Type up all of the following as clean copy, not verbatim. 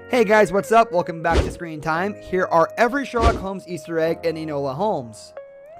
Hey guys, what's up? Welcome back to Screen Time. Here are every Sherlock Holmes Easter egg in Enola Holmes.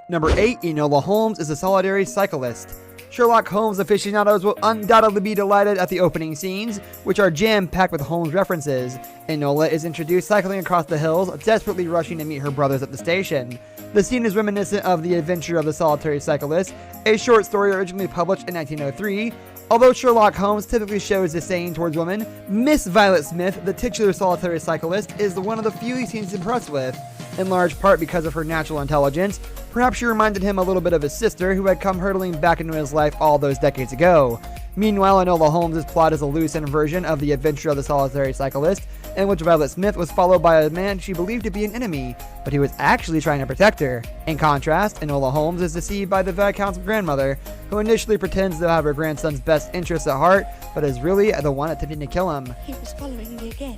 Number 8, Enola Holmes is a solitary cyclist. Sherlock Holmes aficionados will undoubtedly be delighted at the opening scenes, which are jam-packed with Holmes references. Enola is introduced cycling across the hills, desperately rushing to meet her brothers at the station. The scene is reminiscent of The Adventure of the Solitary Cyclist, a short story originally published in 1903. Although Sherlock Holmes typically shows disdain towards women, Miss Violet Smith, the titular solitary cyclist, is one of the few he seems impressed with, in large part because of her natural intelligence. Perhaps she reminded him a little bit of his sister, who had come hurtling back into his life all those decades ago. Meanwhile, Enola Holmes' plot is a loose-end version of The Adventure of the Solitary Cyclist, in which Violet Smith was followed by a man she believed to be an enemy, but he was actually trying to protect her. In contrast, Enola Holmes is deceived by the Viscount's grandmother, who initially pretends to have her grandson's best interests at heart, but is really the one attempting to kill him. He was following me again.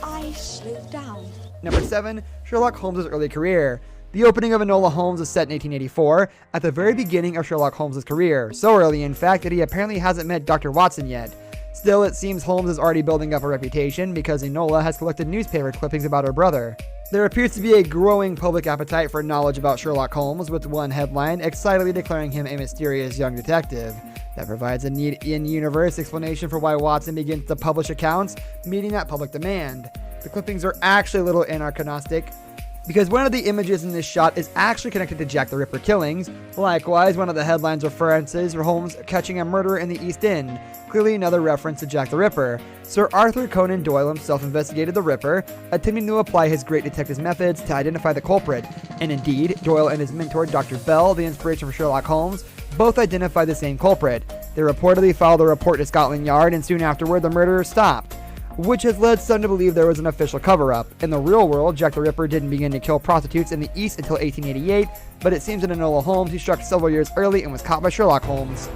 I slowed down. Number 7, Sherlock Holmes' early career. The opening of Enola Holmes is set in 1884, at the very beginning of Sherlock Holmes' career, so early in fact that he apparently hasn't met Dr. Watson yet. Still, it seems Holmes is already building up a reputation because Enola has collected newspaper clippings about her brother. There appears to be a growing public appetite for knowledge about Sherlock Holmes, with one headline excitedly declaring him a mysterious young detective. That provides a neat in-universe explanation for why Watson begins to publish accounts, meeting that public demand. The clippings are actually a little anachronistic, because one of the images in this shot is actually connected to Jack the Ripper killings. Likewise, one of the headlines references Holmes catching a murderer in the East End, clearly another reference to Jack the Ripper. Sir Arthur Conan Doyle himself investigated the Ripper, attempting to apply his great detective methods to identify the culprit. And indeed, Doyle and his mentor Dr. Bell, the inspiration for Sherlock Holmes, both identified the same culprit. They reportedly filed a report to Scotland Yard, and soon afterward the murderer stopped, which has led some to believe there was an official cover-up. In the real world, Jack the Ripper didn't begin to kill prostitutes in the East until 1888, but it seems in Enola Holmes he struck several years early and was caught by Sherlock Holmes.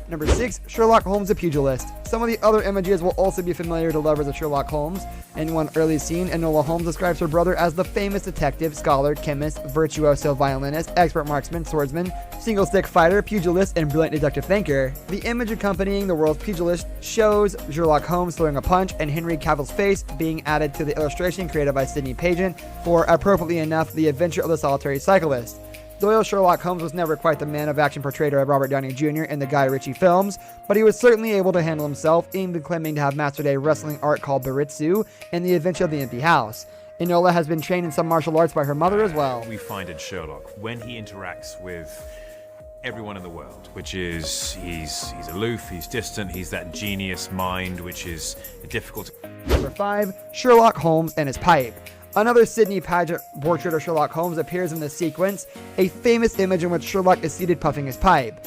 Number 6, Sherlock Holmes a pugilist. Some of the other images will also be familiar to lovers of Sherlock Holmes. In one early scene, Enola Holmes describes her brother as the famous detective, scholar, chemist, virtuoso violinist, expert marksman, swordsman, single-stick fighter, pugilist, and brilliant deductive thinker. The image accompanying the world's pugilist shows Sherlock Holmes throwing a punch and Henry Cavill's face being added to the illustration created by Sidney Paget for, appropriately enough, The Adventure of the Solitary Cyclist. Doyle's Sherlock Holmes was never quite the man of action portrayed by Robert Downey Jr. in the Guy Ritchie films, but he was certainly able to handle himself, even claiming to have mastered a wrestling art called Baritsu in The Adventure of the Empty House. Enola has been trained in some martial arts by her mother as well. We find in Sherlock, when he interacts with everyone in the world, which is, he's aloof, he's distant, he's that genius mind, which is difficult. Number 5, Sherlock Holmes and his pipe. Another Sidney Paget portrait of Sherlock Holmes appears in this sequence, a famous image in which Sherlock is seated puffing his pipe.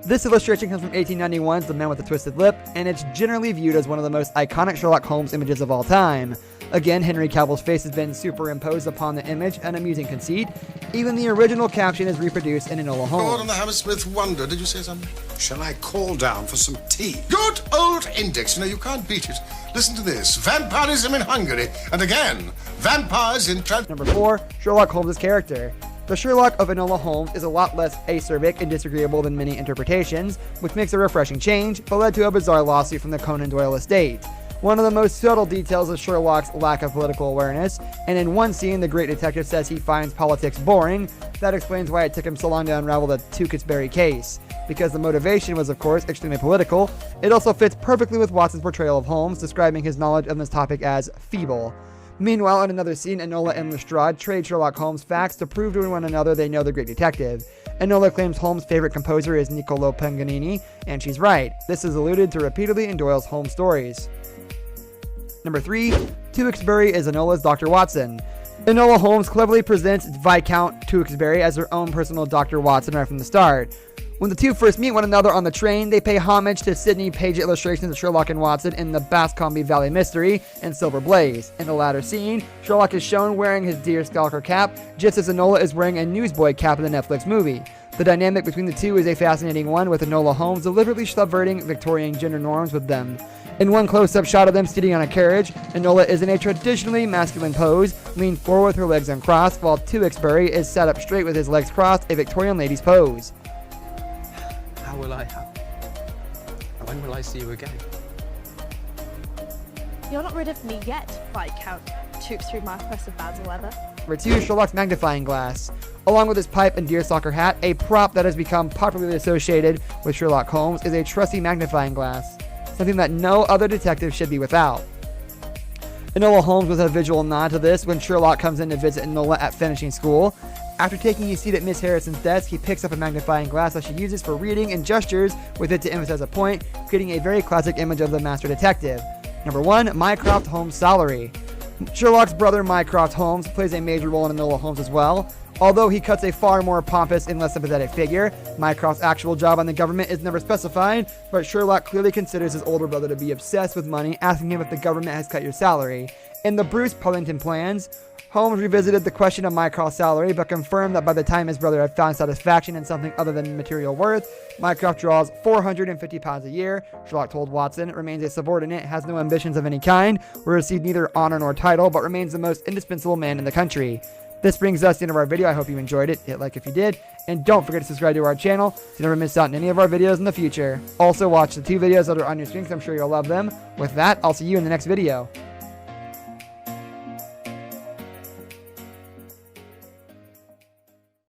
This illustration comes from 1891's The Man with the Twisted Lip, and it's generally viewed as one of the most iconic Sherlock Holmes images of all time. Again, Henry Cavill's face has been superimposed upon the image, an amusing conceit. Even the original caption is reproduced in Enola Holmes. Lord and the Hammersmith Wonder, did you say something? Shall I call down for some tea? Good old index, you can't beat it. Listen to this. Vampirism in Hungary, and again, vampires in Number 4, Sherlock Holmes' character. The Sherlock of Enola Holmes is a lot less acerbic and disagreeable than many interpretations, which makes a refreshing change, but led to a bizarre lawsuit from the Conan Doyle estate. One of the most subtle details is Sherlock's lack of political awareness, and in one scene the great detective says he finds politics boring. That explains why it took him so long to unravel the Tewkesbury case. Because the motivation was of course extremely political, it also fits perfectly with Watson's portrayal of Holmes, describing his knowledge of this topic as feeble. Meanwhile, in another scene, Enola and Lestrade trade Sherlock Holmes facts to prove to one another they know the great detective. Enola claims Holmes' favorite composer is Niccolo Paganini, and she's right. This is alluded to repeatedly in Doyle's Holmes stories. Number 3, Tewkesbury is Enola's Dr. Watson. Enola Holmes cleverly presents Viscount Tewkesbury as her own personal Dr. Watson right from the start. When the two first meet one another on the train, they pay homage to Sidney Paget illustrations of Sherlock and Watson in the Bascombe Valley Mystery and Silver Blaze. In the latter scene, Sherlock is shown wearing his deerstalker cap, just as Enola is wearing a newsboy cap in the Netflix movie. The dynamic between the two is a fascinating one, with Enola Holmes deliberately subverting Victorian gender norms with them. In one close-up shot of them sitting on a carriage, Enola is in a traditionally masculine pose, leaned forward with her legs uncrossed, while Tewksbury is sat up straight with his legs crossed, a Victorian lady's pose. When will I see you again? You're not rid of me yet, Viscount Tewksbury Marquess of Basil-Leather. Number 2, Sherlock's magnifying glass. Along with his pipe and deerstalker hat, a prop that has become popularly associated with Sherlock Holmes is a trusty magnifying glass, something that no other detective should be without. Enola Holmes was a visual nod to this when Sherlock comes in to visit Enola at finishing school. After taking his seat at Miss Harrison's desk, he picks up a magnifying glass that she uses for reading and gestures with it to emphasize a point, creating a very classic image of the master detective. Number 1, Mycroft Holmes' salary. Sherlock's brother Mycroft Holmes plays a major role in Enola Holmes as well. Although he cuts a far more pompous and less sympathetic figure, Mycroft's actual job on the government is never specified, but Sherlock clearly considers his older brother to be obsessed with money, asking him if the government has cut your salary. In the Bruce Pullington plans, Holmes revisited the question of Mycroft's salary, but confirmed that by the time his brother had found satisfaction in something other than material worth, Mycroft draws £450 a year. Sherlock told Watson, remains a subordinate, has no ambitions of any kind, will receive neither honor nor title, but remains the most indispensable man in the country. This brings us to the end of our video. I hope you enjoyed it. Hit like if you did, and don't forget to subscribe to our channel so you never miss out on any of our videos in the future. Also watch the 2 videos that are on your screen because I'm sure you'll love them. With that, I'll see you in the next video.